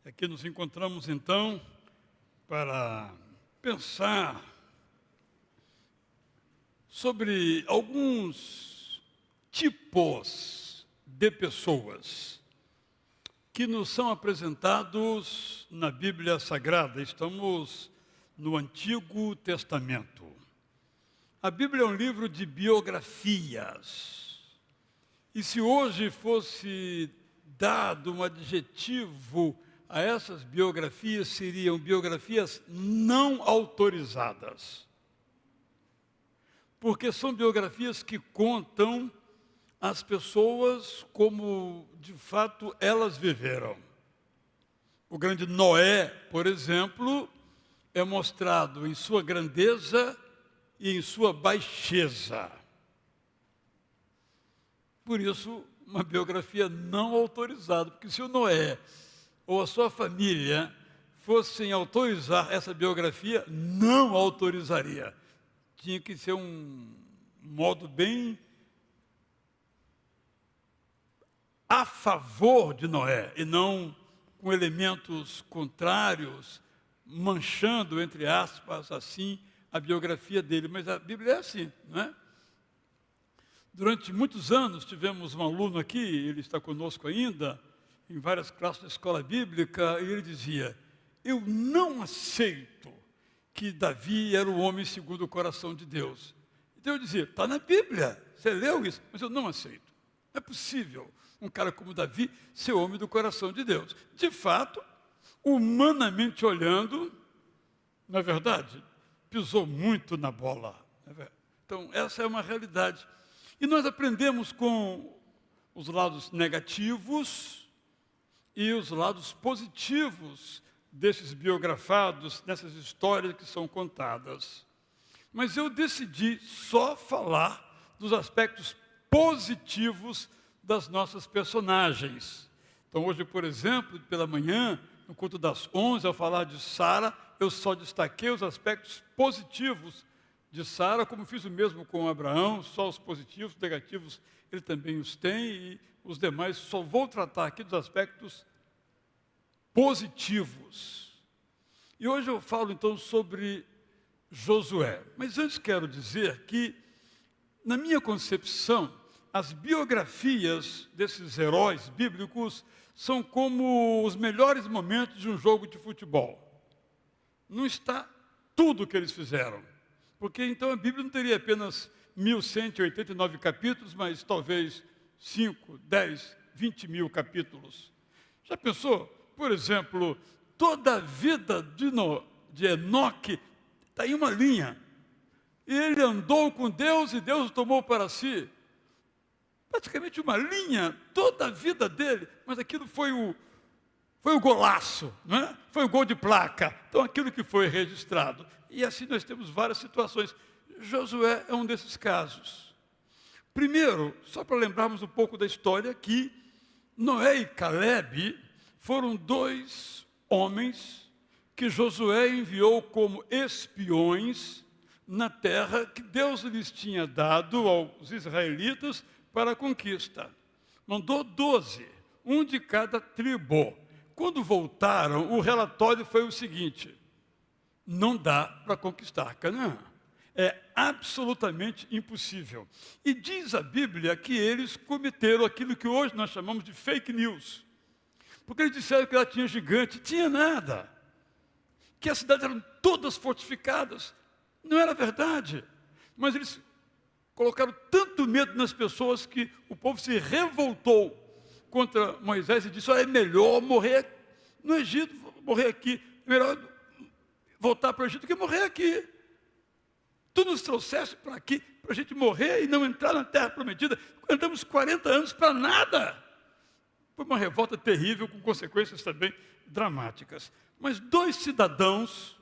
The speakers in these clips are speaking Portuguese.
Aqui nos encontramos então para pensar sobre alguns tipos de pessoas que nos são apresentados na Bíblia Sagrada. Estamos no Antigo Testamento. A Bíblia é um livro de biografias. E se hoje fosse dado um adjetivo a essas biografias, seriam biografias não autorizadas. Porque são biografias que contam as pessoas como, de fato, elas viveram. O grande Noé, por exemplo, é mostrado em sua grandeza e em sua baixeza. Por isso, uma biografia não autorizada, porque se o Noé ou a sua família fossem autorizar essa biografia, não autorizaria. Tinha que ser um modo bem a favor de Noé, e não com elementos contrários, manchando, entre aspas, assim, a biografia dele. Mas a Bíblia é assim, não é? Durante muitos anos tivemos um aluno aqui, ele está conosco ainda, em várias classes de escola bíblica, e ele dizia: eu não aceito que Davi era o homem segundo o coração de Deus. Então eu dizia: está na Bíblia, você leu isso? Mas eu não aceito. Não é possível um cara como Davi ser homem do coração de Deus. De fato, humanamente olhando, na verdade, pisou muito na bola. Então essa é uma realidade. E nós aprendemos com os lados negativos e os lados positivos desses biografados, dessas histórias que são contadas. Mas eu decidi só falar dos aspectos positivos das nossas personagens. Então hoje, por exemplo, pela manhã, no culto das 11, ao falar de Sara, eu só destaquei os aspectos positivos de Sara, como fiz o mesmo com Abraão, só os positivos, os negativos ele também os tem, e os demais só vou tratar aqui dos aspectos positivos. E hoje eu falo então sobre Josué. Mas antes quero dizer que, na minha concepção, as biografias desses heróis bíblicos são como os melhores momentos de um jogo de futebol. Não está tudo o que eles fizeram. Porque então a Bíblia não teria apenas 1189 capítulos, mas talvez 5, 10, 20 mil capítulos. Já pensou? Por exemplo, toda a vida de Enoque está em uma linha. E ele andou com Deus e Deus o tomou para si. Praticamente uma linha, toda a vida dele. Mas aquilo foi o golaço, não é? Foi o gol de placa. Então aquilo que foi registrado. E assim nós temos várias situações. Josué é um desses casos. Primeiro, só para lembrarmos um pouco da história, que Noé e Calebe foram dois homens que Josué enviou como espiões na terra que Deus lhes tinha dado aos israelitas para a conquista. Mandou 12, um de cada tribo. Quando voltaram, o relatório foi o seguinte: não dá para conquistar Canaã. É absolutamente impossível. E diz a Bíblia que eles cometeram aquilo que hoje nós chamamos de fake news. Porque eles disseram que lá tinha gigante, tinha nada. Que as cidades eram todas fortificadas. Não era verdade. Mas eles colocaram tanto medo nas pessoas que o povo se revoltou contra Moisés e disse: é melhor morrer no Egito, morrer aqui. É melhor voltar para o Egito do que morrer aqui. Tu nos trouxeste para aqui para a gente morrer e não entrar na terra prometida. Andamos 40 anos para nada. Foi uma revolta terrível, com consequências também dramáticas. Mas dois cidadãos,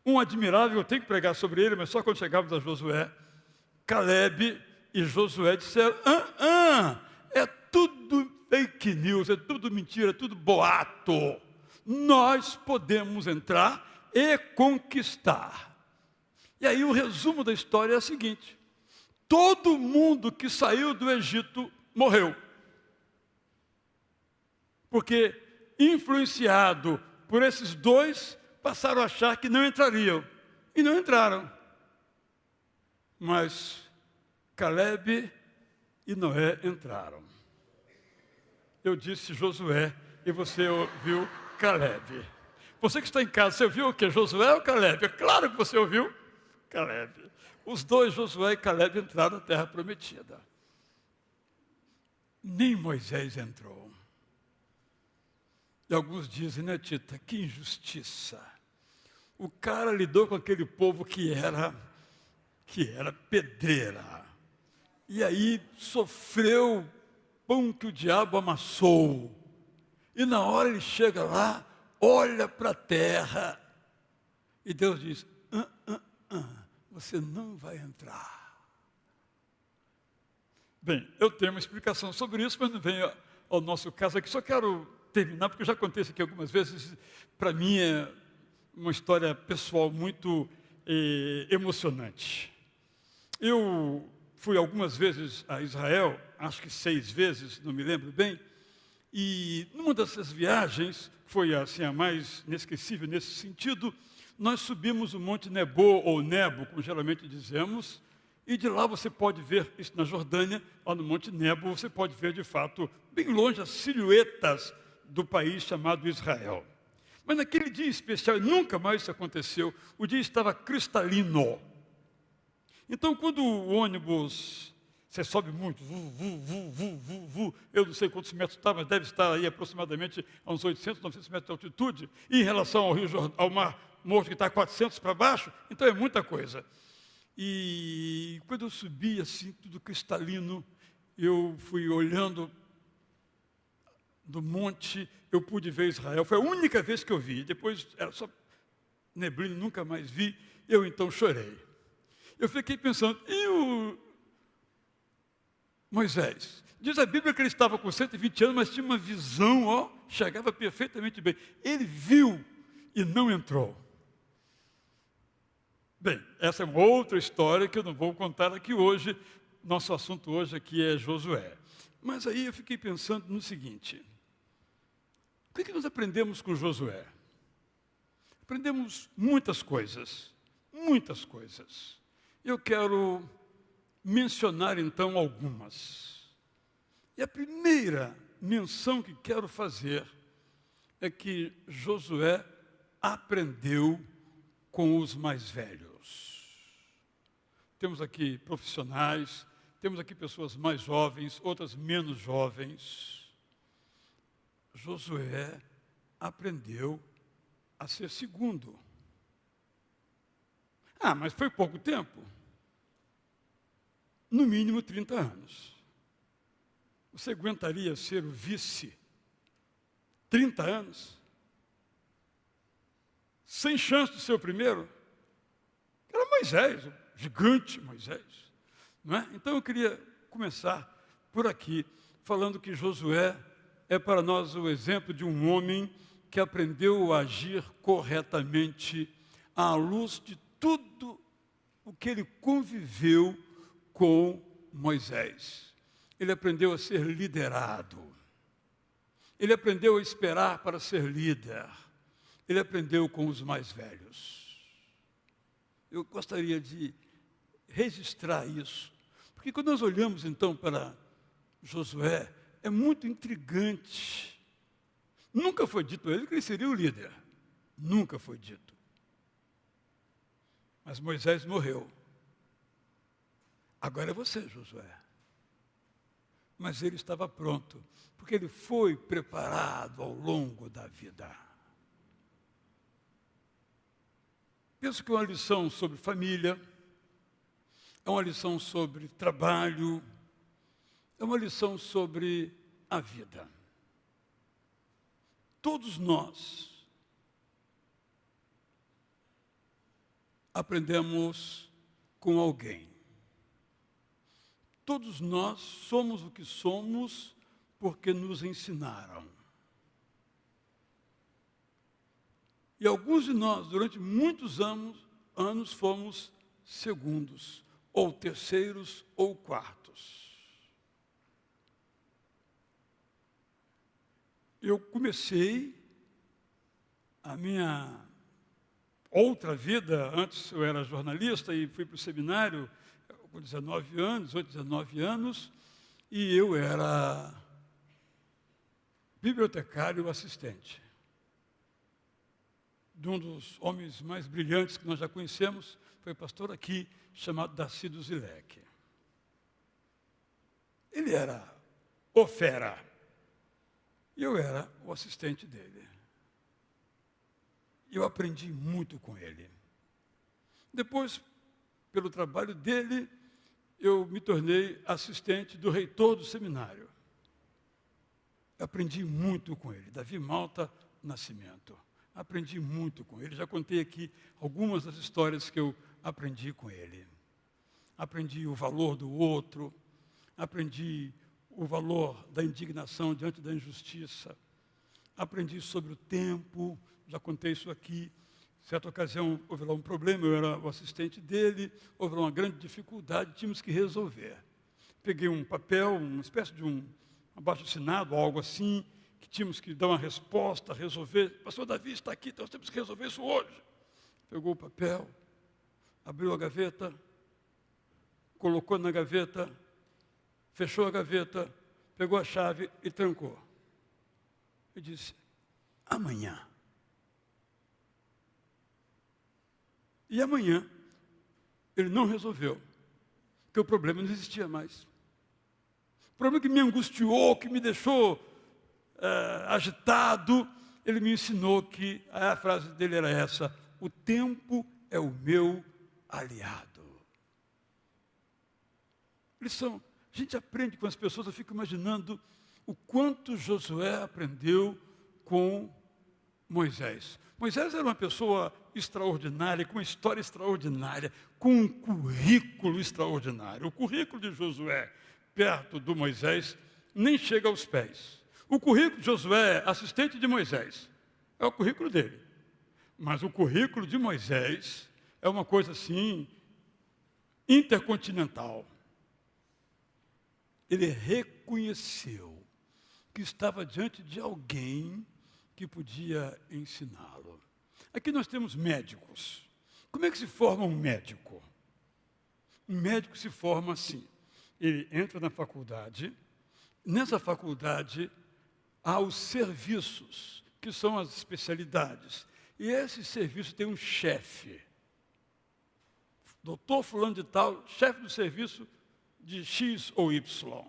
um admirável, eu tenho que pregar sobre ele, mas só quando chegamos a Josué, Calebe e Josué disseram: é tudo fake news, é tudo mentira, é tudo boato. Nós podemos entrar e conquistar. E aí o resumo da história é o seguinte: todo mundo que saiu do Egito morreu. Porque influenciado por esses dois, passaram a achar que não entrariam. E não entraram. Mas Caleb e Noé entraram. Eu disse Josué e você ouviu Caleb. Você que está em casa, você ouviu o quê? Josué ou Caleb? É claro que você ouviu Caleb. Os dois, Josué e Caleb, entraram na terra prometida. Nem Moisés entrou. E alguns dizem, né, Tita, que injustiça. O cara lidou com aquele povo que era pedreira. E aí sofreu pão que o diabo amassou. E na hora ele chega lá, olha para a terra. E Deus diz, você não vai entrar. Bem, eu tenho uma explicação sobre isso, mas não vem ao nosso caso aqui. Só quero terminar, porque eu já contei isso aqui algumas vezes. Para mim é uma história pessoal muito emocionante. Eu fui algumas vezes a Israel, acho que 6 vezes, não me lembro bem, e numa dessas viagens, foi assim a mais inesquecível nesse sentido, nós subimos o Monte Nebo, ou Nebo, como geralmente dizemos, e de lá você pode ver, isso na Jordânia, lá no Monte Nebo, você pode ver de fato, bem longe, as silhuetas do país chamado Israel. Mas naquele dia especial, nunca mais isso aconteceu, o dia estava cristalino. Então, quando o ônibus, você sobe muito, eu não sei quantos metros está, mas deve estar aí aproximadamente a uns 800, 900 metros de altitude, e em relação ao Mar Morto, que está a 400 para baixo, então é muita coisa. E quando eu subi assim, tudo cristalino, eu fui olhando do monte, eu pude ver Israel. Foi a única vez que eu vi. Depois era só neblina, nunca mais vi. Eu então chorei. Eu fiquei pensando, e o Moisés? Diz a Bíblia que ele estava com 120 anos, mas tinha uma visão, chegava perfeitamente bem. Ele viu e não entrou. Bem, essa é uma outra história que eu não vou contar aqui hoje. Nosso assunto hoje aqui é Josué. Mas aí eu fiquei pensando no seguinte: o que nós aprendemos com Josué? Aprendemos muitas coisas, muitas coisas. Eu quero mencionar então algumas. E a primeira menção que quero fazer é que Josué aprendeu com os mais velhos. Temos aqui profissionais, temos aqui pessoas mais jovens, outras menos jovens. Josué aprendeu a ser segundo. Mas foi pouco tempo. No mínimo 30 anos. Você aguentaria ser o vice 30 anos? Sem chance de ser o primeiro? Era Moisés, o gigante Moisés. Não é? Então eu queria começar por aqui, falando que Josué é para nós o exemplo de um homem que aprendeu a agir corretamente à luz de tudo o que ele conviveu com Moisés. Ele aprendeu a ser liderado. Ele aprendeu a esperar para ser líder. Ele aprendeu com os mais velhos. Eu gostaria de registrar isso, porque quando nós olhamos então para Josué, é muito intrigante. Nunca foi dito a ele que ele seria o líder. Nunca foi dito. Mas Moisés morreu. Agora é você, Josué. Mas ele estava pronto, porque ele foi preparado ao longo da vida. Penso que é uma lição sobre família, é uma lição sobre trabalho, é uma lição sobre a vida. Todos nós aprendemos com alguém. Todos nós somos o que somos porque nos ensinaram. E alguns de nós, durante muitos anos fomos segundos, ou terceiros, ou quartos. Eu comecei a minha outra vida, antes eu era jornalista e fui para o seminário com 19 anos, 19 anos, e eu era bibliotecário assistente de um dos homens mais brilhantes que nós já conhecemos, foi pastor aqui, chamado Darcy do Zilek. Ele era o fera, e eu era o assistente dele. Eu aprendi muito com ele. Depois, pelo trabalho dele, eu me tornei assistente do reitor do seminário. Aprendi muito com ele, Davi Malta Nascimento. Aprendi muito com ele. Já contei aqui algumas das histórias que eu aprendi com ele. Aprendi o valor do outro, aprendi o valor da indignação diante da injustiça, aprendi sobre o tempo, já contei isso aqui. Certa ocasião houve lá um problema, eu era o assistente dele, houve lá uma grande dificuldade, tínhamos que resolver. Peguei um papel, uma espécie de um abaixo-assinado, algo assim, que tínhamos que dar uma resposta, resolver. Pastor Davi está aqui, então nós temos que resolver isso hoje. Pegou o papel, abriu a gaveta, colocou na gaveta, fechou a gaveta, pegou a chave e trancou. Eu disse, amanhã. E amanhã, ele não resolveu, porque o problema não existia mais. O problema que me angustiou, que me deixou agitado, ele me ensinou que a frase dele era essa, o tempo é o meu aliado. Lição, a gente aprende com as pessoas, eu fico imaginando o quanto Josué aprendeu com Moisés. Moisés era uma pessoa extraordinária, com uma história extraordinária, com um currículo extraordinário. O currículo de Josué, perto do Moisés, nem chega aos pés. O currículo de Josué, assistente de Moisés, é o currículo dele. Mas o currículo de Moisés é uma coisa assim, intercontinental. Ele reconheceu que estava diante de alguém que podia ensiná-lo. Aqui nós temos médicos. Como é que se forma um médico? Um médico se forma assim. Ele entra na faculdade, nessa faculdade há os serviços, que são as especialidades. E esse serviço tem um chefe. Doutor fulano de tal, chefe do serviço de X ou Y.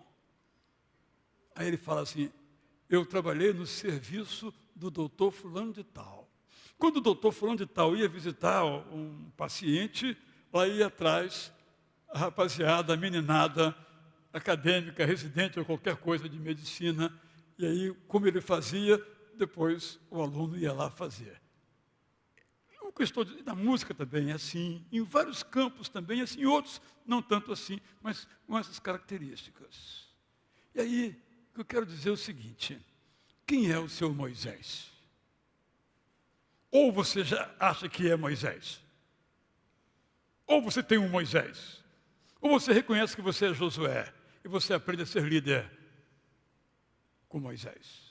Aí ele fala assim, eu trabalhei no serviço do doutor fulano de tal. Quando o doutor fulano de tal ia visitar um paciente, lá ia atrás a rapaziada, a meninada, acadêmica, residente ou qualquer coisa de medicina, e aí, como ele fazia, depois o aluno ia lá fazer. O que eu estou dizendo, na música também é assim, em vários campos também é assim, em outros não tanto assim, mas com essas características. E aí, o que eu quero dizer é o seguinte, quem é o seu Moisés? Ou você já acha que é Moisés? Ou você tem um Moisés? Ou você reconhece que você é Josué e você aprende a ser líder com Moisés?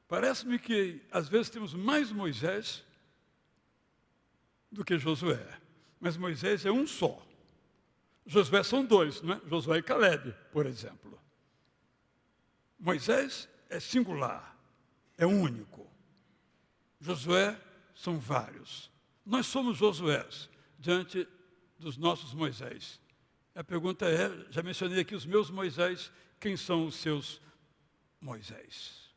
Parece-me que às vezes temos mais Moisés do que Josué. Mas Moisés é um só. Josué são dois, não é? Josué e Caleb, por exemplo. Moisés é singular, é único. Josué são vários. Nós somos Josués diante dos nossos Moisés. A pergunta é, já mencionei aqui os meus Moisés, quem são os seus Moisés?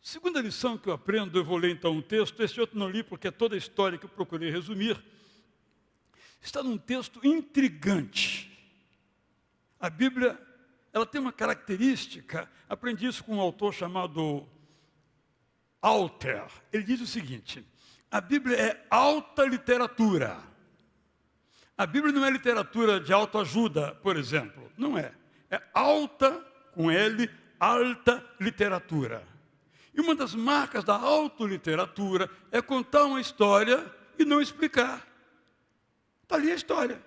Segunda lição que eu aprendo, eu vou ler então um texto, esse outro não li porque é toda a história que eu procurei resumir, está num texto intrigante. A Bíblia, ela tem uma característica, aprendi isso com um autor chamado Alter. Ele diz o seguinte, a Bíblia é alta literatura. A Bíblia não é literatura de autoajuda, por exemplo. Não é. É alta, com L, alta literatura. E uma das marcas da autoliteratura é contar uma história e não explicar. Está ali a história.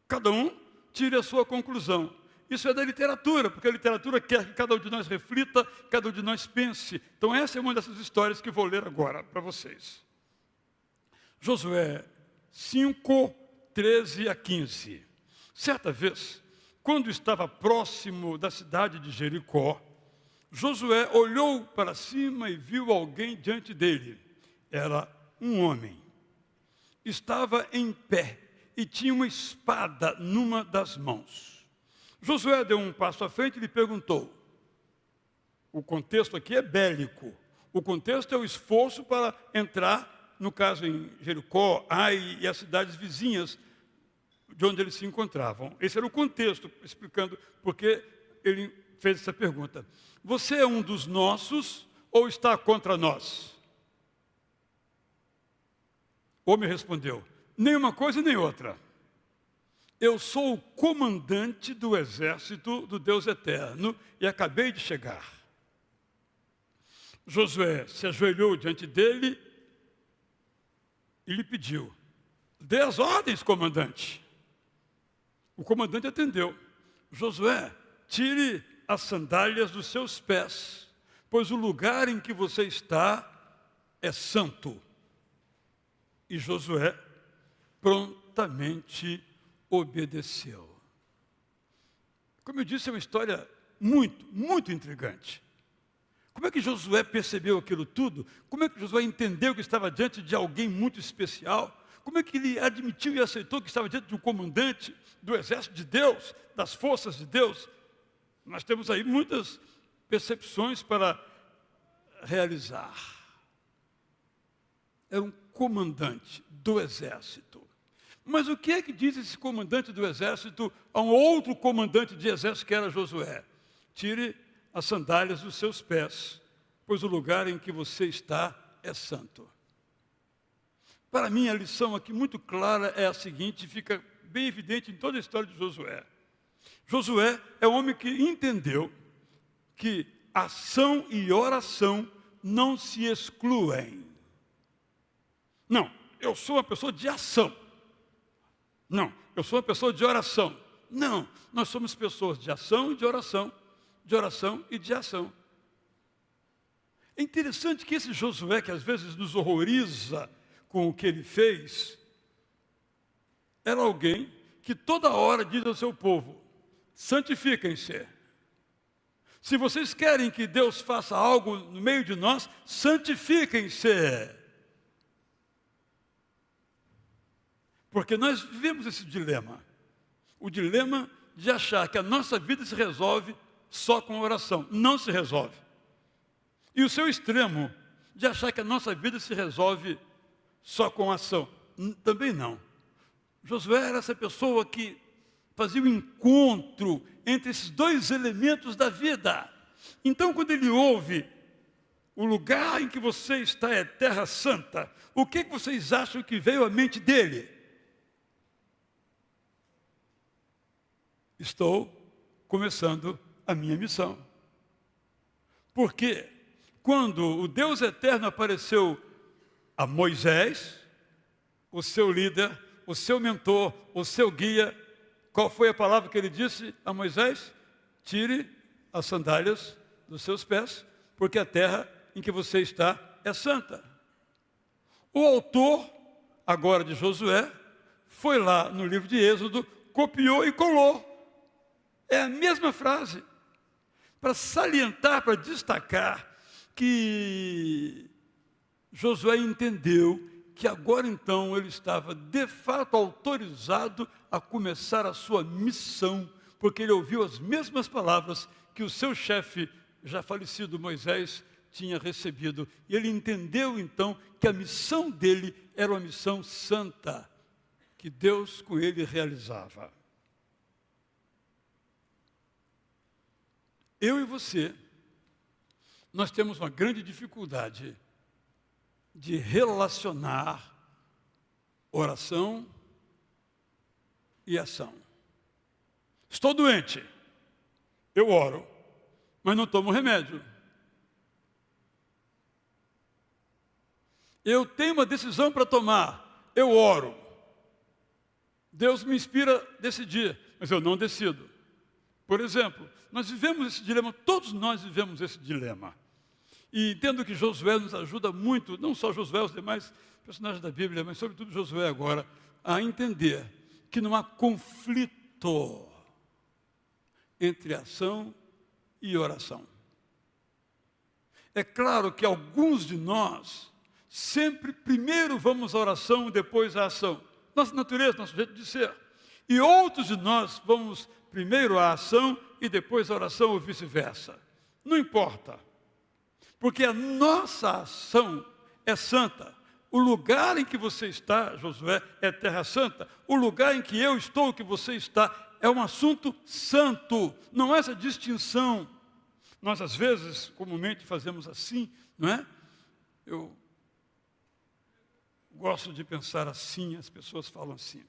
Cada um tire a sua conclusão. Isso é da literatura, porque a literatura quer que cada um de nós reflita, cada um de nós pense. Então essa é uma dessas histórias que vou ler agora para vocês. Josué 5, 13 a 15. Certa vez, quando estava próximo da cidade de Jericó, Josué olhou para cima e viu alguém diante dele. Era um homem. Estava em pé e tinha uma espada numa das mãos. Josué deu um passo à frente e lhe perguntou. O contexto aqui é bélico. O contexto é o esforço para entrar, no caso em Jericó, Ai e as cidades vizinhas de onde eles se encontravam. Esse era o contexto, explicando porque ele fez essa pergunta. Você é um dos nossos ou está contra nós? O homem respondeu, nem uma coisa nem outra. Eu sou o comandante do exército do Deus eterno e acabei de chegar. Josué se ajoelhou diante dele e lhe pediu, dê as ordens, comandante. O comandante atendeu. Josué, tire as sandálias dos seus pés, pois o lugar em que você está é santo. E Josué prontamente obedeceu. Como eu disse, é uma história muito intrigante. Como é que Josué percebeu aquilo tudo? Como é que Josué entendeu que estava diante de alguém muito especial? Como é que ele admitiu e aceitou que estava diante de um comandante do exército de Deus, das forças de Deus? Nós temos aí muitas percepções para realizar. Era um comandante do exército. Mas o que é que diz esse comandante do exército a um outro comandante de exército que era Josué? Tire as sandálias dos seus pés, pois o lugar em que você está é santo. Para mim, a lição aqui muito clara é a seguinte, fica bem evidente em toda a história de Josué. Josué é um homem que entendeu que ação e oração não se excluem. Não, eu sou uma pessoa de ação. Não, eu sou uma pessoa de oração. Não, nós somos pessoas de ação e de oração e de ação. É interessante que esse Josué, que às vezes nos horroriza com o que ele fez, era alguém que toda hora diz ao seu povo, santifiquem-se. Se vocês querem que Deus faça algo no meio de nós, santifiquem-se. Porque nós vivemos esse dilema. O dilema de achar que a nossa vida se resolve só com oração. Não se resolve. E o seu extremo de achar que a nossa vida se resolve só com ação. Também não. Josué era essa pessoa que fazia o encontro entre esses dois elementos da vida. Então, quando ele ouve, o lugar em que você está é terra santa, o que vocês acham que veio à mente dele? Estou começando a minha missão. Porque quando o Deus eterno apareceu a Moisés, o seu líder, o seu mentor, o seu guia, qual foi a palavra que ele disse a Moisés? Tire as sandálias dos seus pés, porque a terra em que você está é santa. O autor, agora de Josué, foi lá no livro de Êxodo, copiou e colou. É a mesma frase, para salientar, para destacar que Josué entendeu que agora então ele estava de fato autorizado a começar a sua missão, porque ele ouviu as mesmas palavras que o seu chefe, já falecido Moisés, tinha recebido. E ele entendeu então que a missão dele era uma missão santa, que Deus com ele realizava. Eu e você, nós temos uma grande dificuldade de relacionar oração e ação. Estou doente, eu oro, mas não tomo remédio. Eu tenho uma decisão para tomar, eu oro. Deus me inspira a decidir, mas eu não decido. Por exemplo, nós vivemos esse dilema, todos nós vivemos esse dilema. E entendo que Josué nos ajuda muito, não só Josué, os demais personagens da Bíblia, mas sobretudo Josué agora, a entender que não há conflito entre ação e oração. É claro que alguns de nós sempre primeiro vamos à oração e depois à ação. Nossa natureza, nosso jeito de ser. E outros de nós vamos primeiro à ação e depois à oração ou vice-versa. Não importa. Porque a nossa ação é santa. O lugar em que você está, Josué, é terra santa. O lugar em que eu estou, que você está, é um assunto santo. Não há essa distinção. Nós, às vezes, comumente fazemos assim, não é? Eu gosto de pensar assim, as pessoas falam assim.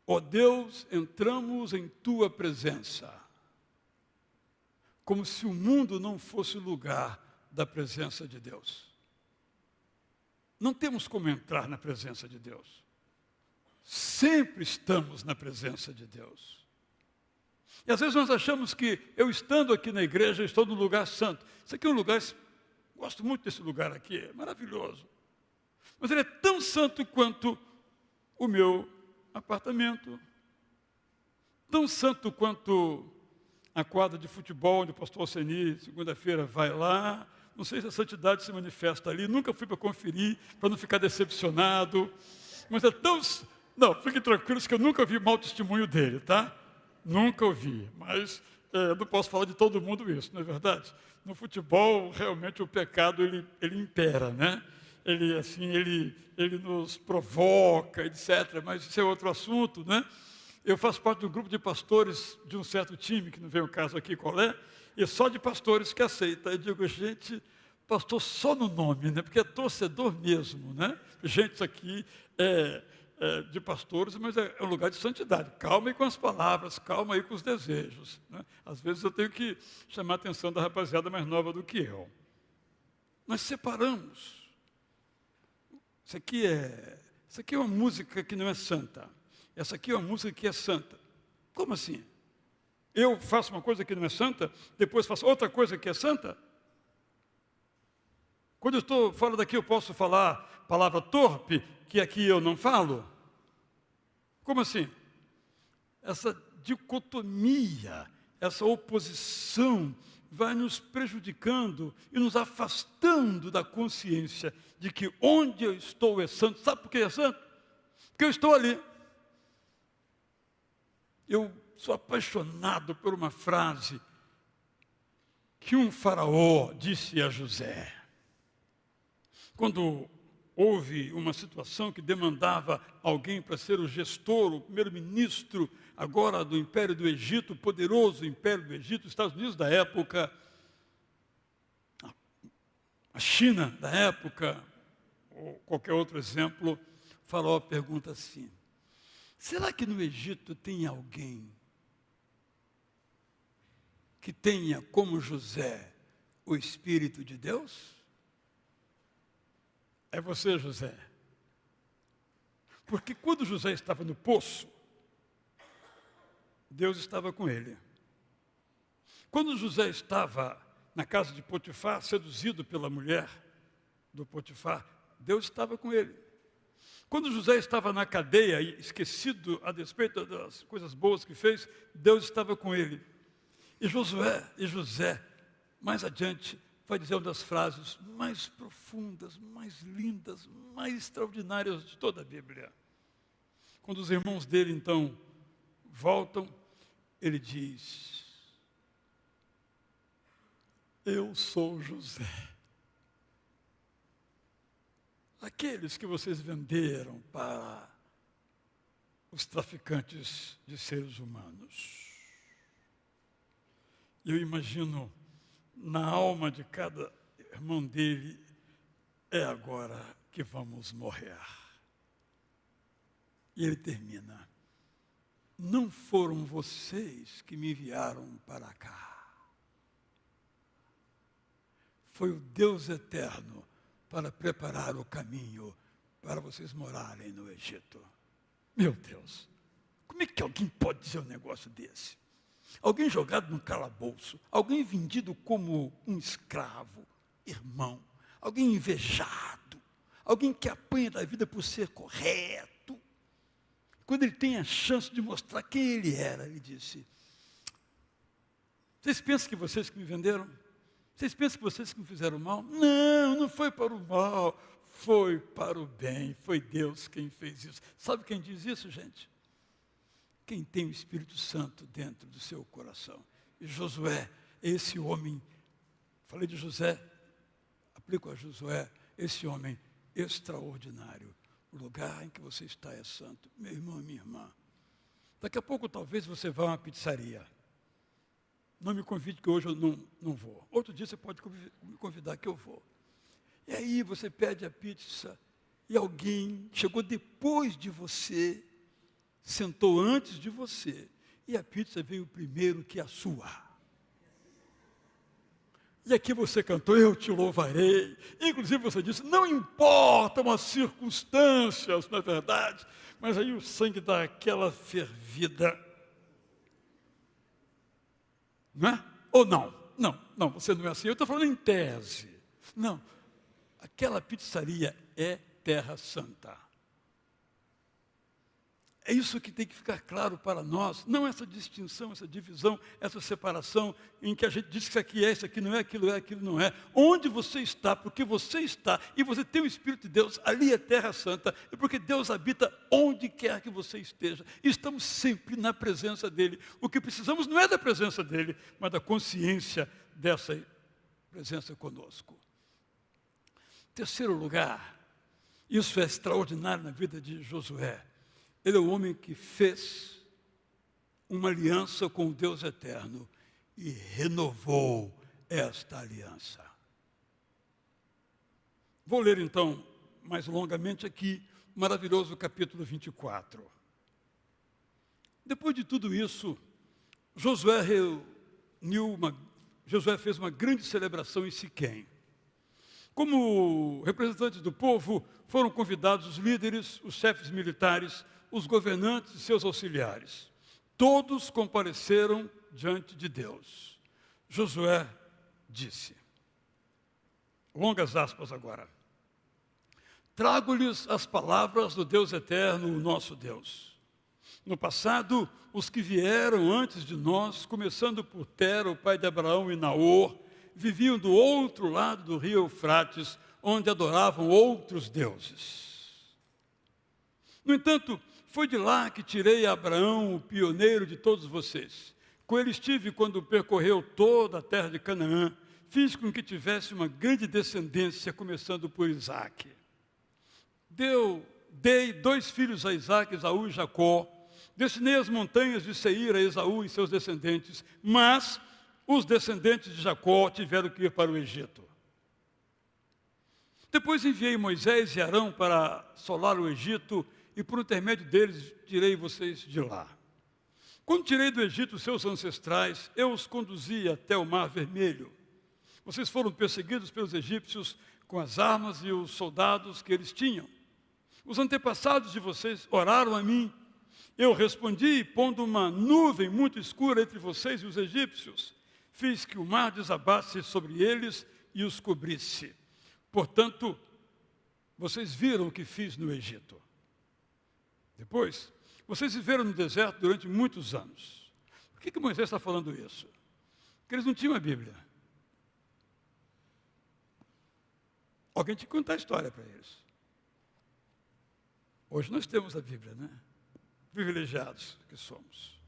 Ó Deus, entramos em Tua presença. Como se o mundo não fosse lugar da presença de Deus. Não temos como entrar na presença de Deus. Sempre estamos na presença de Deus. E às vezes nós achamos que eu estando aqui na igreja, estou no lugar santo. Isso aqui é um lugar, gosto muito desse lugar aqui, é maravilhoso. Mas ele é tão santo quanto o meu apartamento. Tão santo quanto a quadra de futebol, onde o pastor Alceni, segunda-feira, vai lá. Não sei se a santidade se manifesta ali, nunca fui para conferir, para não ficar decepcionado. Mas é tão... Não, fiquem tranquilos que eu nunca ouvi mau testemunho dele, tá? Nunca ouvi, mas não posso falar de todo mundo isso, não é verdade? No futebol, realmente, o pecado, ele impera, né? Ele nos provoca, etc. Mas isso é outro assunto, né? Eu faço parte de um grupo de pastores de um certo time, que não vem o caso aqui qual é, e só de pastores que aceita. Eu digo, gente, pastor só no nome, né? Porque é torcedor mesmo, né? Gente, isso aqui é de pastores, mas é um lugar de santidade. Calma aí com as palavras, calma aí com os desejos, né? Às vezes eu tenho que chamar a atenção da rapaziada mais nova do que eu. Nós separamos. Isso aqui é uma música que não é santa. Essa aqui é uma música que é santa. Como assim? Eu faço uma coisa que não é santa, depois faço outra coisa que é santa? Quando eu estou fora daqui, eu posso falar palavra torpe, que aqui eu não falo? Como assim? Essa dicotomia, essa oposição vai nos prejudicando e nos afastando da consciência de que onde eu estou é santo. Sabe por que é santo? Porque eu estou ali. Eu sou apaixonado por uma frase que um faraó disse a José. Quando houve uma situação que demandava alguém para ser o gestor, o primeiro-ministro, agora do Império do Egito, o poderoso Império do Egito, os Estados Unidos da época, a China da época, ou qualquer outro exemplo, o faraó pergunta assim, será que no Egito tem alguém que tenha como José o Espírito de Deus? É você, José. Porque quando José estava no poço, Deus estava com ele. Quando José estava na casa de Potifar, seduzido pela mulher do Potifar, Deus estava com ele. Quando José estava na cadeia, esquecido a despeito das coisas boas que fez, Deus estava com ele. E José, mais adiante, vai dizer uma das frases mais profundas, mais lindas, mais extraordinárias de toda a Bíblia. Quando os irmãos dele, então, voltam, ele diz, eu sou José. Aqueles que vocês venderam para os traficantes de seres humanos. Eu imagino na alma de cada irmão dele, é agora que vamos morrer. E ele termina, não foram vocês que me enviaram para cá. Foi o Deus eterno para preparar o caminho para vocês morarem no Egito. Meu Deus, como é que alguém pode dizer um negócio desse? alguém jogado num calabouço, alguém vendido como um escravo, irmão, alguém invejado, alguém que apanha da vida por ser correto. Quando ele tem a chance de mostrar quem ele era, ele disse: vocês pensam que vocês que me venderam? Vocês pensam que vocês que me fizeram mal? Não, não foi para o mal, foi para o bem, foi Deus quem fez isso. Sabe quem diz isso, gente? Quem tem o Espírito Santo dentro do seu coração. E Josué, esse homem, falei de José, aplico a Josué, esse homem extraordinário. O lugar em que você está é santo. Meu irmão e minha irmã, daqui a pouco talvez você vá a uma pizzaria. Não me convide que hoje eu não vou. Outro dia você pode me convidar que eu vou. E aí você pede a pizza e alguém chegou depois de você, sentou antes de você, e a pizza veio primeiro que a sua. E aqui você cantou, eu te louvarei. Inclusive você disse, não importam as circunstâncias, na verdade, mas aí o sangue dá aquela fervida. Não é? Ou não? Não, você não é assim. Eu estou falando em tese. Não, aquela pizzaria é Terra Santa. É isso que tem que ficar claro para nós, não essa distinção, essa divisão, essa separação em que a gente diz que isso aqui é, isso aqui não é, aquilo não é. Onde você está, porque você está, e você tem o Espírito de Deus, ali é Terra Santa, e porque Deus habita onde quer que você esteja. E estamos sempre na presença dEle. O que precisamos não é da presença dEle, mas da consciência dessa presença conosco. Terceiro lugar, isso é extraordinário na vida de Josué. Ele é o homem que fez uma aliança com o Deus eterno e renovou esta aliança. Vou ler então, mais longamente aqui, o maravilhoso capítulo 24. Depois de tudo isso, Josué fez uma grande celebração em Siquém. Como representantes do povo, foram convidados os líderes, os chefes militares, os governantes e seus auxiliares. Todos compareceram diante de Deus. Josué disse, longas aspas agora, trago-lhes as palavras do Deus eterno, o nosso Deus. No passado, os que vieram antes de nós, começando por Tera, o pai de Abraão, e Naor, viviam do outro lado do rio Eufrates, onde adoravam outros deuses. No entanto, foi de lá que tirei Abraão, o pioneiro de todos vocês. Com ele estive quando percorreu toda a terra de Canaã. Fiz com que tivesse uma grande descendência, começando por Isaque. Dei 2 filhos a Isaque, Esaú e Jacó. Destinei as montanhas de Seir a Esaú e seus descendentes. Mas os descendentes de Jacó tiveram que ir para o Egito. Depois enviei Moisés e Arão para assolar o Egito, e por intermédio deles tirei vocês de lá. Quando tirei do Egito seus ancestrais, eu os conduzi até o Mar Vermelho. Vocês foram perseguidos pelos egípcios com as armas e os soldados que eles tinham. Os antepassados de vocês oraram a mim. Eu respondi, pondo uma nuvem muito escura entre vocês e os egípcios. Fiz que o mar desabasse sobre eles e os cobrisse. Portanto, vocês viram o que fiz no Egito. Depois, vocês viveram no deserto durante muitos anos. Por que Moisés está falando isso? Porque eles não tinham a Bíblia. Alguém tinha que contar a história para eles. Hoje nós temos a Bíblia, né? Privilegiados que somos.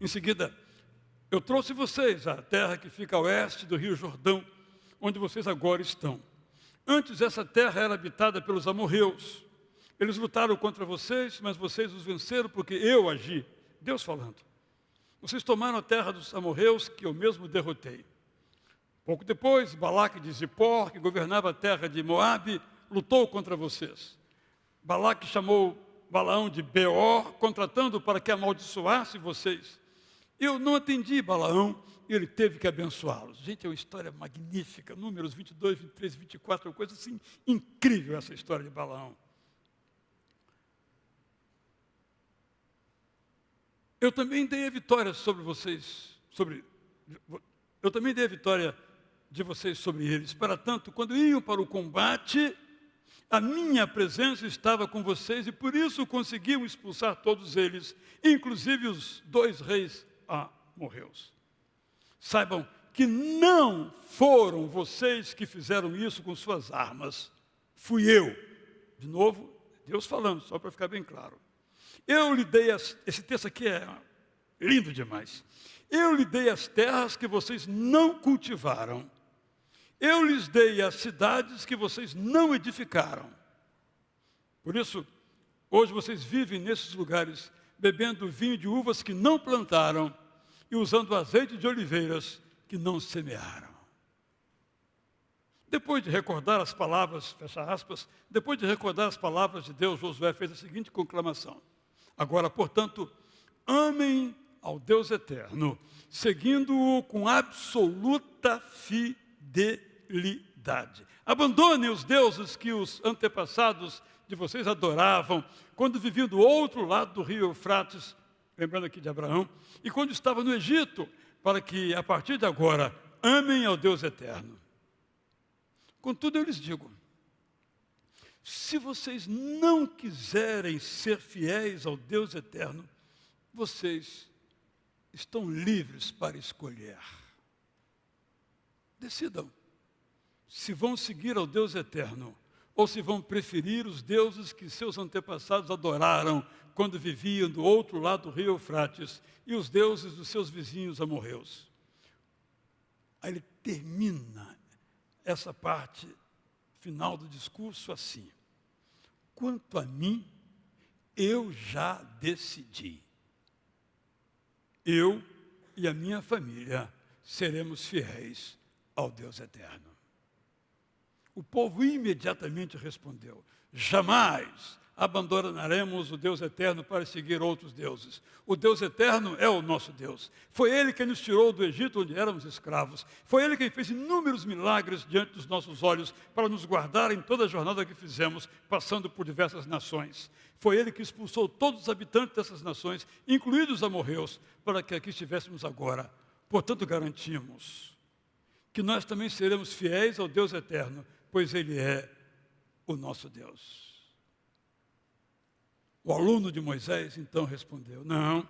Em seguida, eu trouxe vocês à terra que fica a oeste do rio Jordão, onde vocês agora estão. Antes, essa terra era habitada pelos amorreus. Eles lutaram contra vocês, mas vocês os venceram porque eu agi. Deus falando. Vocês tomaram a terra dos amorreus que eu mesmo derrotei. Pouco depois, Balaque de Zippor, que governava a terra de Moabe, lutou contra vocês. Balaque chamou Balaão de Beor, contratando para que amaldiçoasse vocês. Eu não atendi Balaão e ele teve que abençoá-los. Gente, é uma história magnífica. Números 22, 23, 24, é uma coisa assim incrível essa história de Balaão. eu também dei a vitória sobre vocês, eu também dei a vitória de vocês sobre eles. Para tanto, quando iam para o combate, a minha presença estava com vocês e por isso conseguiam expulsar todos eles, inclusive os 2 reis amorreus. Saibam que não foram vocês que fizeram isso com suas armas, fui eu. De novo, Deus falando, só para ficar bem claro. Eu lhe dei, esse texto aqui é lindo demais. Eu lhe dei as terras que vocês não cultivaram. Eu lhes dei as cidades que vocês não edificaram. Por isso, hoje vocês vivem nesses lugares, bebendo vinho de uvas que não plantaram e usando azeite de oliveiras que não semearam. Depois de recordar as palavras, fecha aspas, depois de recordar as palavras de Deus, Josué fez a seguinte conclamação. Agora, portanto, amem ao Deus eterno, seguindo-o com absoluta fidelidade. Abandonem os deuses que os antepassados de vocês adoravam quando viviam do outro lado do rio Eufrates, lembrando aqui de Abraão, e quando estava no Egito, para que, a partir de agora, amem ao Deus eterno. Contudo, eu lhes digo, se vocês não quiserem ser fiéis ao Deus eterno, vocês estão livres para escolher. Decidam se vão seguir ao Deus eterno ou se vão preferir os deuses que seus antepassados adoraram quando viviam do outro lado do rio Eufrates e os deuses dos seus vizinhos amorreus. Aí ele termina essa parte final do discurso assim. Quanto a mim, eu já decidi. Eu e a minha família seremos fiéis ao Deus eterno. O povo imediatamente respondeu, jamais abandonaremos o Deus eterno para seguir outros deuses. O Deus eterno é o nosso Deus. Foi Ele quem nos tirou do Egito, onde éramos escravos. Foi Ele quem fez inúmeros milagres diante dos nossos olhos para nos guardar em toda a jornada que fizemos, passando por diversas nações. Foi Ele que expulsou todos os habitantes dessas nações, incluídos os amorreus, para que aqui estivéssemos agora. Portanto, garantimos que nós também seremos fiéis ao Deus eterno, pois Ele é o nosso Deus. O aluno de Moisés, então, respondeu, não,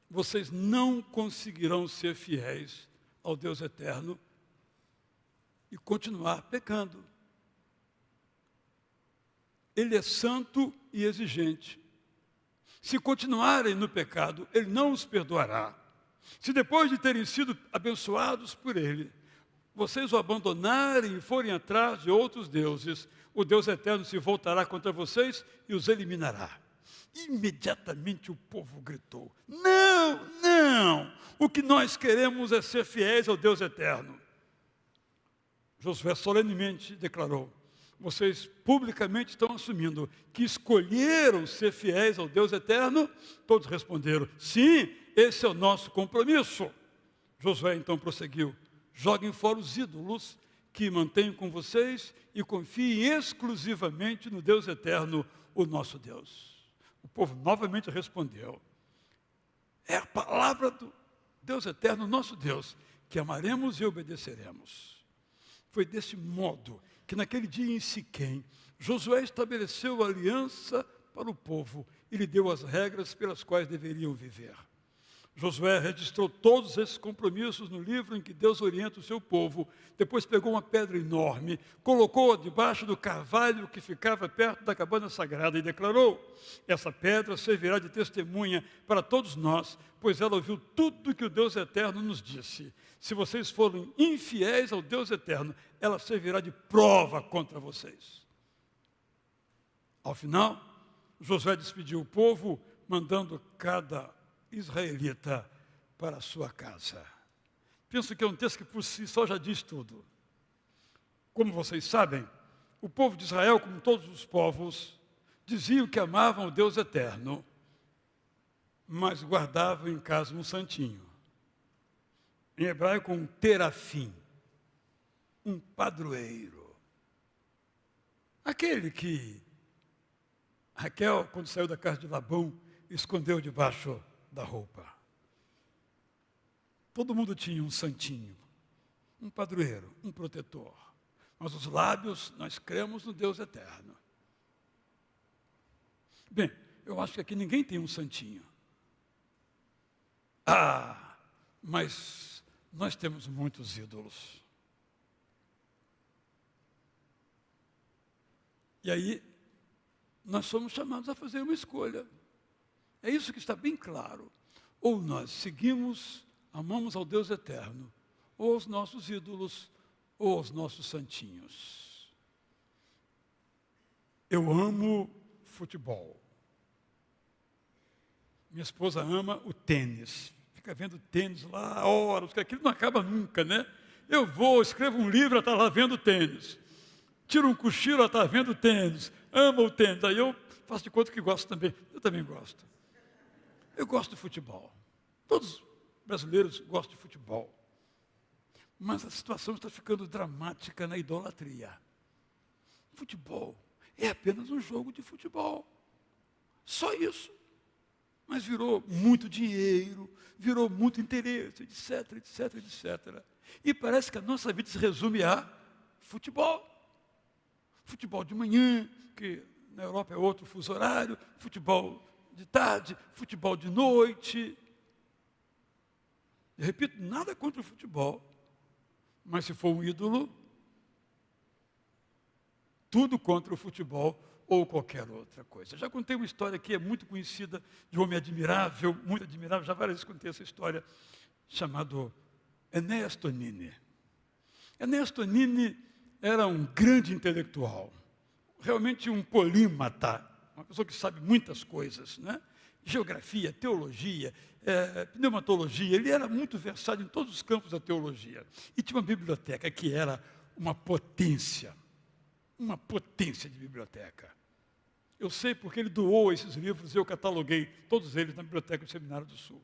vocês não conseguirão ser fiéis ao Deus eterno e continuar pecando. Ele é santo e exigente. Se continuarem no pecado, Ele não os perdoará. Se depois de terem sido abençoados por Ele, vocês o abandonarem e forem atrás de outros deuses, o Deus eterno se voltará contra vocês e os eliminará. Imediatamente o povo gritou, não, não, o que nós queremos é ser fiéis ao Deus eterno. Josué solenemente declarou, vocês publicamente estão assumindo que escolheram ser fiéis ao Deus eterno? Todos responderam, sim, esse é o nosso compromisso. Josué então prosseguiu, joguem fora os ídolos que mantenho com vocês e confiem exclusivamente no Deus eterno, o nosso Deus. O povo novamente respondeu, é a palavra do Deus eterno, nosso Deus, que amaremos e obedeceremos. Foi desse modo que naquele dia em Siquém, Josué estabeleceu a aliança para o povo e lhe deu as regras pelas quais deveriam viver. Josué registrou todos esses compromissos no livro em que Deus orienta o seu povo. Depois pegou uma pedra enorme, colocou-a debaixo do carvalho que ficava perto da cabana sagrada e declarou, essa pedra servirá de testemunha para todos nós, pois ela ouviu tudo que o Deus eterno nos disse. Se vocês forem infiéis ao Deus eterno, ela servirá de prova contra vocês. Ao final, Josué despediu o povo, mandando cada israelita para a sua casa. Penso que é um texto que por si só já diz tudo. Como vocês sabem, o povo de Israel, como todos os povos, diziam que amavam o Deus eterno, mas guardavam em casa um santinho. Em hebraico, um terafim, um padroeiro. Aquele que Raquel, quando saiu da casa de Labão, escondeu debaixo da roupa. Todo mundo tinha um santinho, um padroeiro, um protetor. Mas os lábios, nós cremos no Deus eterno. Bem, eu acho que aqui ninguém tem um santinho. Mas nós temos muitos ídolos. E aí, nós somos chamados a fazer uma escolha. É isso que está bem claro. Ou nós seguimos, amamos ao Deus eterno, ou aos nossos ídolos, ou aos nossos santinhos. Eu amo futebol. Minha esposa ama o tênis. Fica vendo tênis lá horas, porque aquilo não acaba nunca, né? Eu vou, escrevo um livro, ela está lá vendo tênis. Tiro um cochilo, ela está vendo tênis. Ama o tênis. Aí eu faço de conta que gosto também. Eu também gosto. Eu gosto de futebol. Todos os brasileiros gostam de futebol. Mas a situação está ficando dramática na idolatria. Futebol é apenas um jogo de futebol. Só isso. Mas virou muito dinheiro, virou muito interesse, etc, etc, etc. E parece que a nossa vida se resume a futebol. Futebol de manhã, que na Europa é outro fuso horário, futebol de tarde, futebol de noite. Eu repito, nada contra o futebol, mas se for um ídolo, tudo contra o futebol ou qualquer outra coisa. Já contei uma história que é muito conhecida, de um homem admirável, muito admirável, já várias vezes contei essa história, chamado Enéas Tonini. Enéas Tonini era um grande intelectual, realmente um polímata, uma pessoa que sabe muitas coisas, né? Geografia, teologia, pneumatologia, ele era muito versado em todos os campos da teologia. E tinha uma biblioteca que era uma potência de biblioteca. Eu sei porque ele doou esses livros, eu cataloguei todos eles na biblioteca do Seminário do Sul.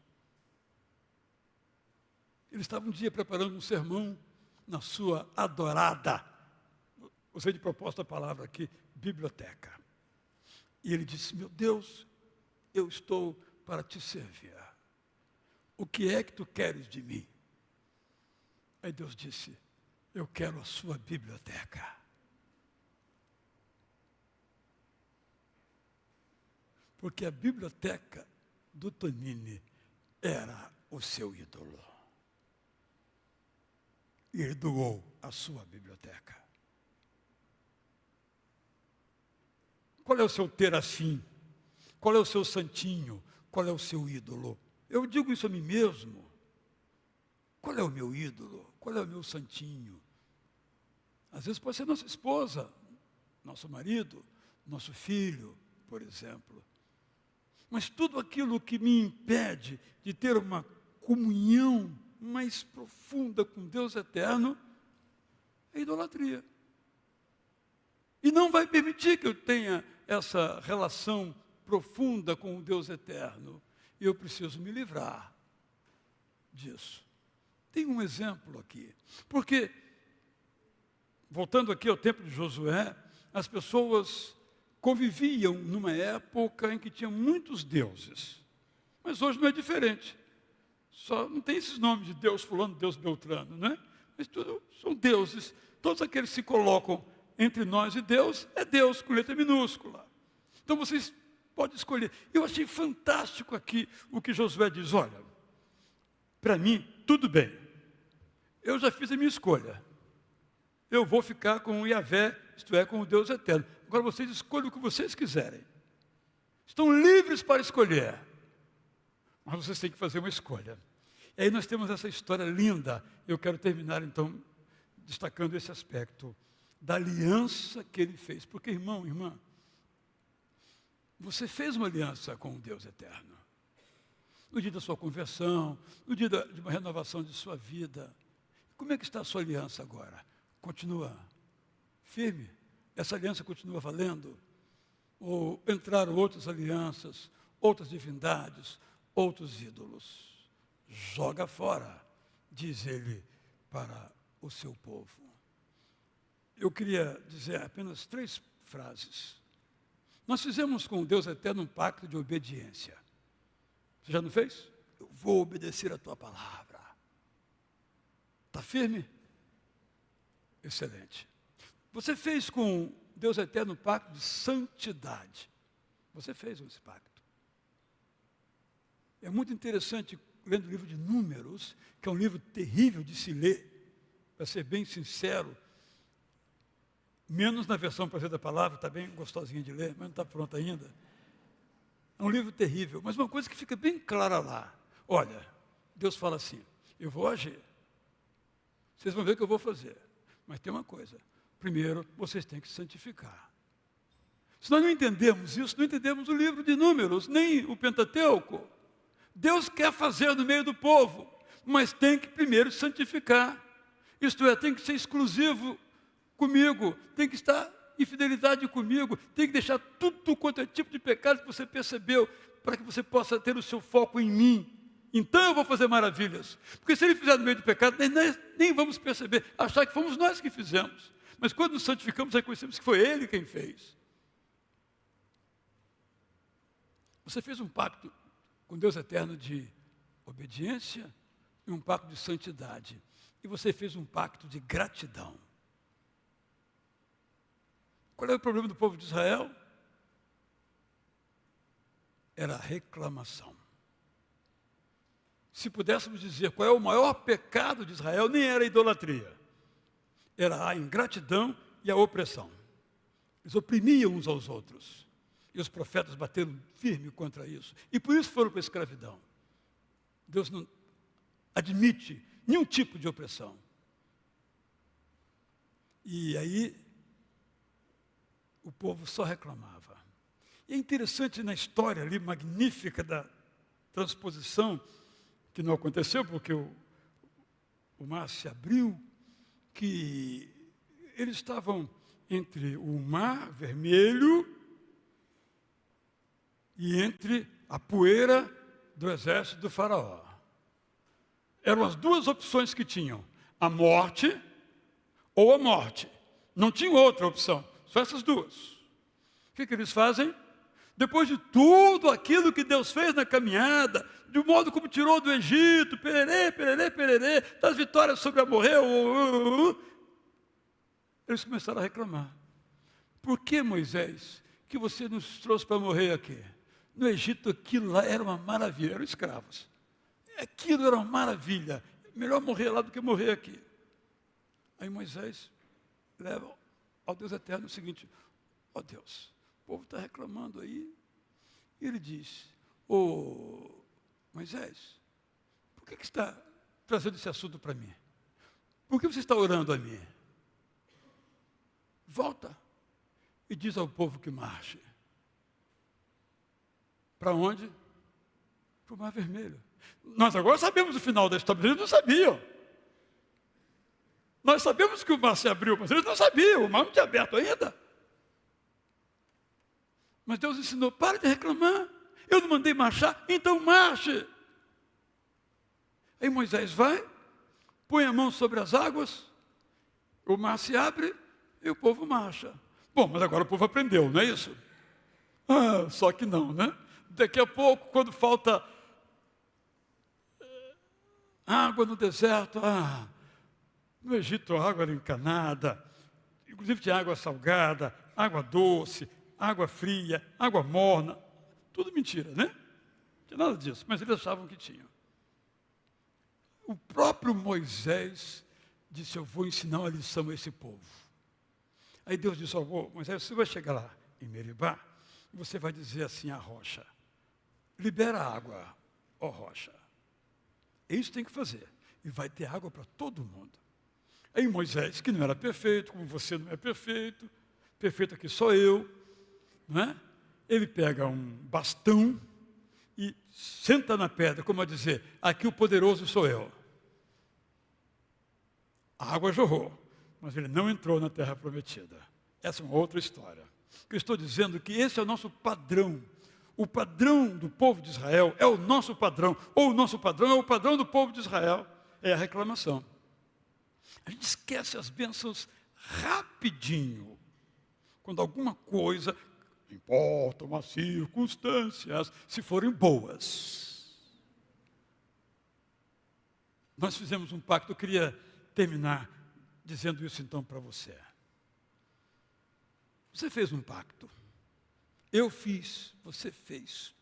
Ele estava um dia preparando um sermão na sua adorada, usei de propósito a palavra aqui, biblioteca. E ele disse, meu Deus, eu estou para te servir. O que é que tu queres de mim? Aí Deus disse, eu quero a sua biblioteca. Porque a biblioteca do Tonini era o seu ídolo. E ele doou a sua biblioteca. Qual é o seu terafim? Qual é o seu santinho? Qual é o seu ídolo? Eu digo isso a mim mesmo. Qual é o meu ídolo? Qual é o meu santinho? Às vezes pode ser nossa esposa, nosso marido, nosso filho, por exemplo. Mas tudo aquilo que me impede de ter uma comunhão mais profunda com Deus eterno é idolatria. E não vai permitir que eu tenha essa relação profunda com o Deus eterno. E eu preciso me livrar disso. Tem um exemplo aqui. Porque, voltando aqui ao tempo de Josué, as pessoas conviviam numa época em que tinha muitos deuses. Mas hoje não é diferente. Só não tem esses nomes de Deus fulano, Deus beltrano, né? Mas tudo são deuses. Todos aqueles que se colocam entre nós e Deus, é Deus com letra minúscula. Então vocês podem escolher. Eu achei fantástico aqui o que Josué diz. Olha, para mim, tudo bem. Eu já fiz a minha escolha. Eu vou ficar com o Yahvé, isto é, com o Deus eterno. Agora vocês escolhem o que vocês quiserem. Estão livres para escolher. Mas vocês têm que fazer uma escolha. E aí nós temos essa história linda. Eu quero terminar, então, destacando esse aspecto da aliança que ele fez. Porque, irmão, irmã, você fez uma aliança com o Deus eterno. No dia da sua conversão, no dia de uma renovação de sua vida. Como é que está a sua aliança agora? Continua firme? Essa aliança continua valendo? Ou entraram outras alianças, outras divindades, outros ídolos? Joga fora, diz ele para o seu povo. Eu queria dizer apenas 3 frases. Nós fizemos com o Deus eterno um pacto de obediência. Você já não fez? Eu vou obedecer a tua palavra. Está firme? Excelente. Você fez com Deus eterno um pacto de santidade. Você fez esse pacto. É muito interessante, lendo o livro de Números, que é um livro terrível de se ler, para ser bem sincero, menos na versão Prazer da Palavra, está bem gostosinha de ler, mas não está pronta ainda. É um livro terrível, mas uma coisa que fica bem clara lá. Olha, Deus fala assim, eu vou agir. Vocês vão ver o que eu vou fazer. Mas tem uma coisa, primeiro vocês têm que se santificar. Se nós não entendemos isso, não entendemos o livro de Números, nem o Pentateuco. Deus quer fazer no meio do povo, mas tem que primeiro se santificar. Isto é, tem que ser exclusivo comigo, tem que estar em fidelidade comigo, tem que deixar tudo quanto é tipo de pecado que você percebeu, para que você possa ter o seu foco em mim. Então eu vou fazer maravilhas. Porque se ele fizer no meio do pecado, nem vamos perceber, achar que fomos nós que fizemos. Mas quando nos santificamos, reconhecemos que foi ele quem fez. Você fez um pacto com Deus eterno de obediência e um pacto de santidade. E você fez um pacto de gratidão. Qual é o problema do povo de Israel? Era a reclamação. Se pudéssemos dizer qual é o maior pecado de Israel, nem era a idolatria. Era a ingratidão e a opressão. Eles oprimiam uns aos outros. E os profetas bateram firme contra isso. E por isso foram para a escravidão. Deus não admite nenhum tipo de opressão. E aí, o povo só reclamava. E é interessante na história ali, magnífica da transposição, que não aconteceu porque o mar se abriu, que eles estavam entre o mar vermelho e entre a poeira do exército do faraó. Eram as duas opções que tinham, a morte ou a morte. Não tinha outra opção, só essas duas. O que eles fazem? Depois de tudo aquilo que Deus fez na caminhada, de modo como tirou do Egito, pererê, pererê, pererê, das vitórias sobre Amorreu, eles começaram a reclamar. Por que, Moisés, que você nos trouxe para morrer aqui? No Egito aquilo lá era uma maravilha, eram escravos. Aquilo era uma maravilha, melhor morrer lá do que morrer aqui. Aí Moisés leva ao Deus eterno o seguinte, ó Deus, o povo está reclamando aí. E ele diz, Moisés, por que está trazendo esse assunto para mim? Por que você está orando a mim? Volta e diz ao povo que marche. Para onde? Para o Mar Vermelho. Nós agora sabemos o final da história, mas eles não sabiam. Nós sabemos que o mar se abriu, mas eles não sabiam, o mar não tinha aberto ainda. Mas Deus ensinou, para de reclamar. Eu não mandei marchar, então marche. Aí Moisés vai, põe a mão sobre as águas, o mar se abre e o povo marcha. Bom, mas agora o povo aprendeu, não é isso? Só que não, né? Daqui a pouco, quando falta água no deserto, no Egito a água era encanada, inclusive tinha água salgada, água doce, água fria, água morna, tudo mentira, né? Não tinha nada disso, mas eles achavam que tinham. O próprio Moisés disse, eu vou ensinar uma lição a esse povo. Aí Deus disse, Moisés, você vai chegar lá em Meribá, e você vai dizer assim à rocha, libera a água, ó rocha. Isso tem que fazer. E vai ter água para todo mundo. Aí Moisés, que não era perfeito, como você não é perfeito, perfeito aqui sou eu, não é? Ele pega um bastão e senta na pedra, como a dizer, aqui o poderoso sou eu. A água jorrou, mas ele não entrou na terra prometida. Essa é uma outra história. Eu estou dizendo que esse é o nosso padrão. O padrão do povo de Israel é o nosso padrão, ou o nosso padrão é o padrão do povo de Israel, é a reclamação. A gente esquece as bênçãos rapidinho, quando alguma coisa, não importa as circunstâncias, se forem boas. Nós fizemos um pacto, eu queria terminar dizendo isso então para você. Você fez um pacto. Eu fiz, você fez.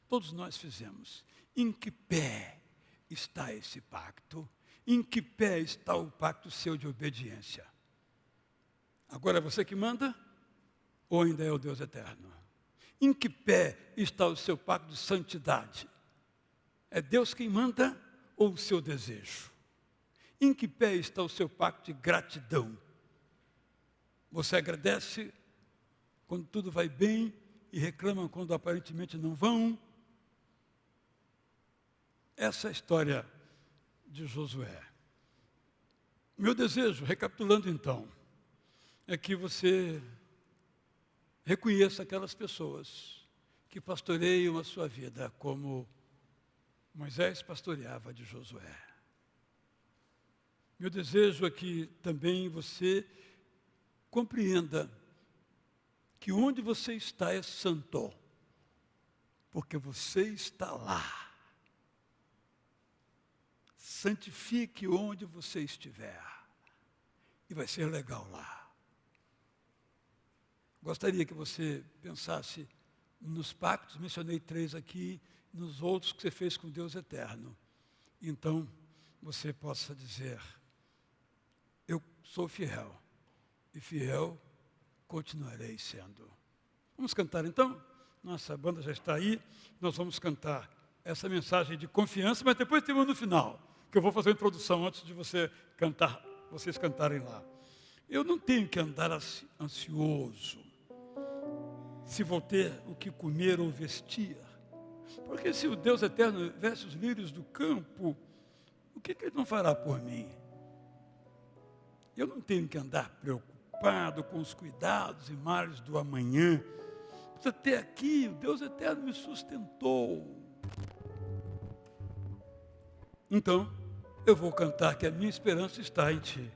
Todos nós fizemos. Em que pé está esse pacto? Em que pé está o pacto seu de obediência? Agora é você que manda? Ou ainda é o Deus eterno? Em que pé está o seu pacto de santidade? É Deus quem manda ou o seu desejo? Em que pé está o seu pacto de gratidão? Você agradece quando tudo vai bem e reclama quando aparentemente não vão? Essa é a história de Josué. Meu desejo, recapitulando então, é que você reconheça aquelas pessoas que pastoreiam a sua vida como Moisés pastoreava de Josué. Meu desejo é que também você compreenda que onde você está é santo, porque você está lá. Santifique onde você estiver, e vai ser legal lá. Gostaria que você pensasse nos pactos, mencionei 3 aqui, nos outros que você fez com Deus eterno. Então, você possa dizer, eu sou fiel, e fiel continuarei sendo. Vamos cantar então? Nossa banda já está aí, nós vamos cantar essa mensagem de confiança, mas depois tem uma no final, que eu vou fazer a introdução antes de você cantar, vocês cantarem lá. Eu não tenho que andar ansioso, se vou ter o que comer ou vestir. Porque se o Deus eterno veste os lírios do campo, o que Ele não fará por mim? Eu não tenho que andar preocupado com os cuidados e males do amanhã. Até aqui, o Deus eterno me sustentou. Então, eu vou cantar que a minha esperança está em Ti.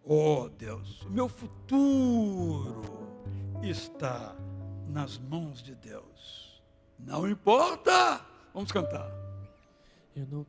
Oh Deus, o meu futuro está nas mãos de Deus. Não importa. Vamos cantar. Eu não